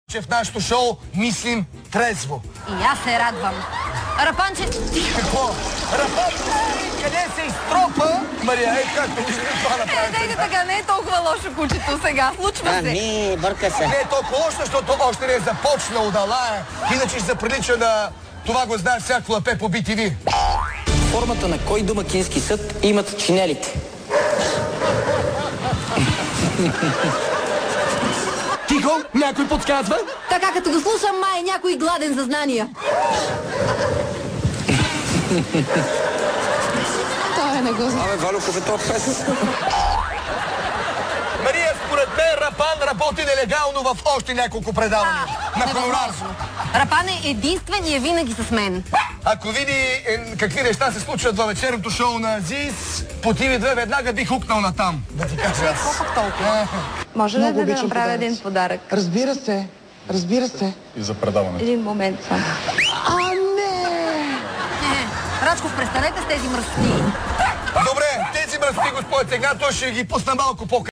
че в нашото шоу мислим трезво. И аз се радвам. Рапанче... Какво? Рапанче, къде се изтропа? Мария, както виждате, това направи. Дайте така, не е толкова лошо кучето сега. Случва се. Не, бърка се. Не е толкова лошо, защото още не е започнал да лае. Иначе ще заприлича на... Това го знаеш всяко лапе по BTV. Формата на кой домакински съд имат чинелите? Тихо, някой подсказва? Така като го слушам, май някой гладен за знания. Той не го знае. Абе, Валю, какъв е този пес? Мария, според мен Рапан работи нелегално в още няколко предавания. На хонорар. Рапан е единствен и е винаги с мен. Ако види какви неща се случват във вечерното шоу на Азис, по TV2 веднага бих хукнал натам. Да ти кажа аз. Колко толкова? Може ли да направя един подарък? Разбира се, разбира се. И за предаване. Един момент само. Рачков, престанете с тези мръсни. Добре, тези мръсни, господи, сега той ще ги пусна малко по